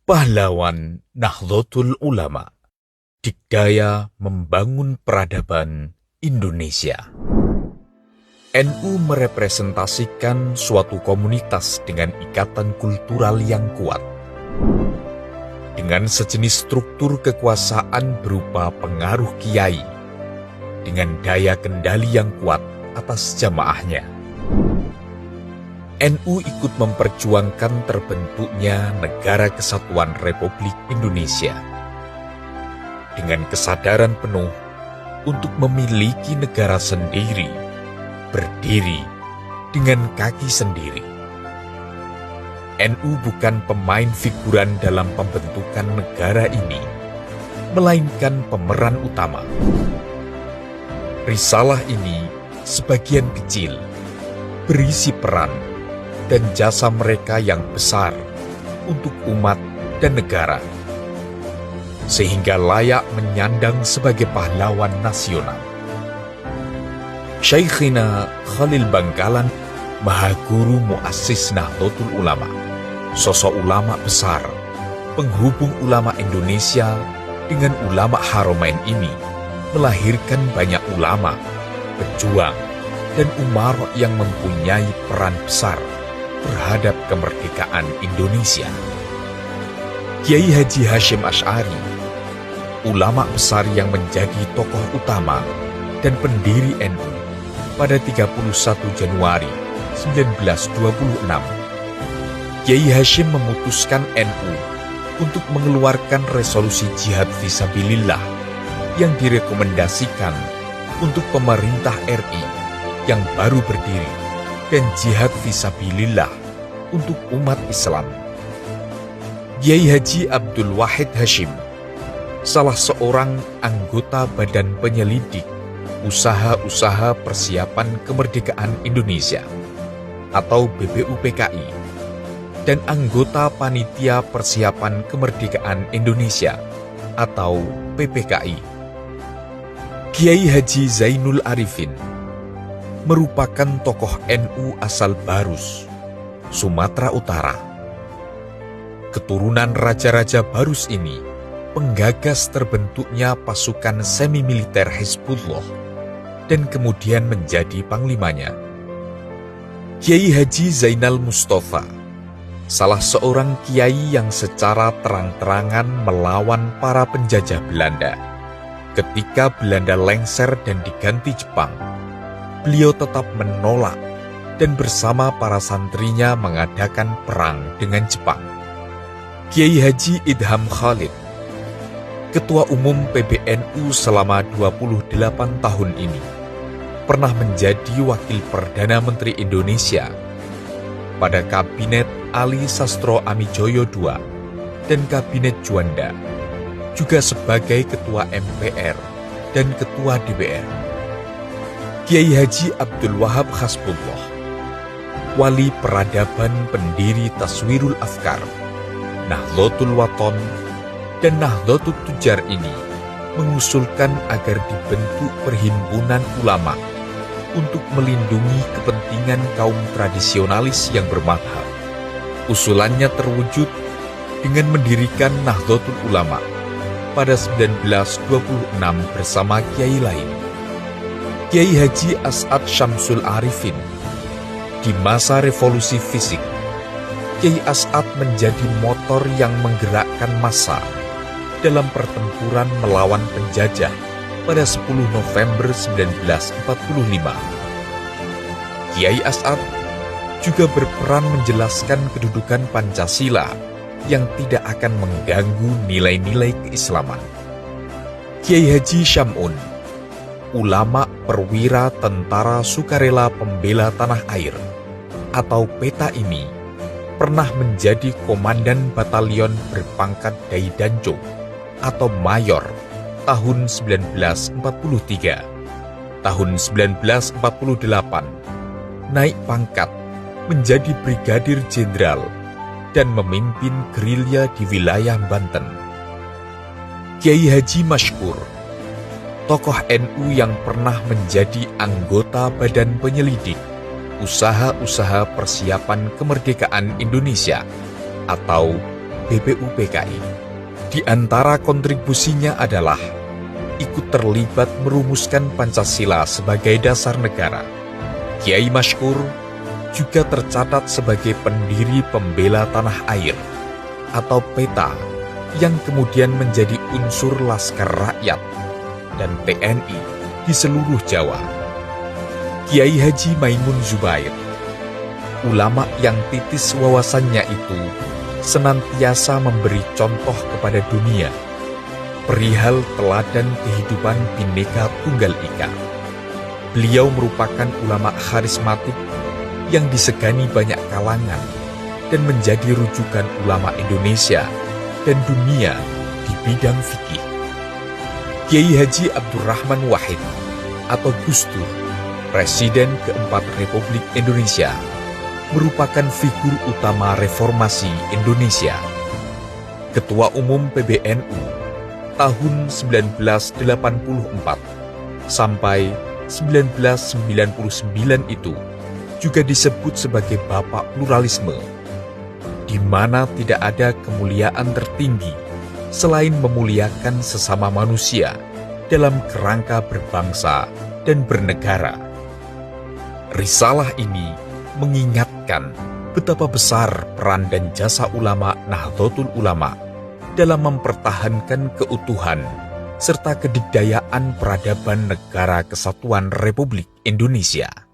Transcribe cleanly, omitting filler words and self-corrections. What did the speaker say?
Pahlawan Nahdlatul Ulama, dikdaya membangun peradaban Indonesia. NU merepresentasikan suatu komunitas dengan ikatan kultural yang kuat, dengan sejenis struktur kekuasaan berupa pengaruh kiai, dengan daya kendali yang kuat atas jamaahnya. NU ikut memperjuangkan terbentuknya Negara Kesatuan Republik Indonesia dengan kesadaran penuh untuk memiliki negara sendiri, berdiri dengan kaki sendiri. NU bukan pemain figuran dalam pembentukan negara ini, melainkan pemeran utama. Risalah ini sebagian kecil berisi peran dan jasa mereka yang besar untuk umat dan negara, sehingga layak menyandang sebagai pahlawan nasional. Syekhina Khalil Bangkalan, Mahaguru Muassis Nahdlatul Ulama, sosok ulama besar, penghubung ulama Indonesia dengan ulama Haramain ini, melahirkan banyak ulama, pejuang, dan umaro yang mempunyai peran besar terhadap kemerdekaan Indonesia. Kiai Haji Hasyim Asy'ari, ulama besar yang menjadi tokoh utama dan pendiri NU pada 31 Januari 1926. Kiai Hasyim memutuskan NU untuk mengeluarkan resolusi jihad fisabilillah yang direkomendasikan untuk pemerintah RI yang baru berdiri, dan jihad fisabilillah untuk umat Islam. Kiai Haji Abdul Wahid Hasyim, salah seorang anggota Badan Penyelidik Usaha-Usaha Persiapan Kemerdekaan Indonesia atau BPUPKI, dan anggota Panitia Persiapan Kemerdekaan Indonesia atau PPKI. Kiai Haji Zainul Arifin merupakan tokoh NU asal Barus, Sumatera Utara. Keturunan Raja-Raja Barus ini penggagas terbentuknya pasukan semi-militer Hizbullah dan kemudian menjadi panglimanya. Kiai Haji Zainal Mustafa, salah seorang kiai yang secara terang-terangan melawan para penjajah Belanda. Ketika Belanda lengser dan diganti Jepang, beliau tetap menolak dan bersama para santrinya mengadakan perang dengan Jepang. Kiai Haji Idham Khalid, Ketua Umum PBNU selama 28 tahun ini, pernah menjadi Wakil Perdana Menteri Indonesia pada Kabinet Ali Sastro Amijoyo II dan Kabinet Juanda, juga sebagai Ketua MPR dan Ketua DPR. Kiai Haji Abdul Wahab Hasbullah, wali peradaban pendiri Taswirul Afkar, Nahdlatul Wathon, dan Nahdlatul Tujar ini mengusulkan agar dibentuk perhimpunan ulama untuk melindungi kepentingan kaum tradisionalis yang bermadhab. Usulannya terwujud dengan mendirikan Nahdlatul Ulama pada 1926 bersama kiai lain. Kiai Haji As'ad Syamsul Arifin. Di masa revolusi fisik, Kiai As'ad menjadi motor yang menggerakkan massa dalam pertempuran melawan penjajah pada 10 November 1945. Kiai As'ad juga berperan menjelaskan kedudukan Pancasila yang tidak akan mengganggu nilai-nilai keislaman. Kiai Haji Syamun, ulama perwira Tentara Sukarela Pembela Tanah Air atau PETA ini, pernah menjadi komandan batalion berpangkat Daidanco atau mayor tahun 1943. Tahun 1948, naik pangkat menjadi brigadir jenderal dan memimpin gerilya di wilayah Banten. Kiai Haji Masykur, tokoh NU yang pernah menjadi anggota Badan Penyelidik Usaha-Usaha Persiapan Kemerdekaan Indonesia atau BPUPKI. Di antara kontribusinya adalah ikut terlibat merumuskan Pancasila sebagai dasar negara. Kiai Masykur juga tercatat sebagai pendiri Pembela Tanah Air atau PETA yang kemudian menjadi unsur Laskar Rakyat dan TNI di seluruh Jawa. Kiai Haji Maimun Zubair, ulama yang titis wawasannya itu, senantiasa memberi contoh kepada dunia perihal teladan kehidupan Bhinneka Tunggal Ika. Beliau merupakan ulama karismatik yang disegani banyak kalangan dan menjadi rujukan ulama Indonesia dan dunia di bidang fikih. Kiai Haji Abdurrahman Wahid atau Gus Dur, Presiden keempat Republik Indonesia, merupakan figur utama reformasi Indonesia. Ketua Umum PBNU tahun 1984 sampai 1999 itu juga disebut sebagai Bapak Pluralisme, di mana tidak ada kemuliaan tertinggi selain memuliakan sesama manusia dalam kerangka berbangsa dan bernegara. Risalah ini mengingatkan betapa besar peran dan jasa ulama Nahdlatul Ulama dalam mempertahankan keutuhan serta kedikdayaan peradaban Negara Kesatuan Republik Indonesia.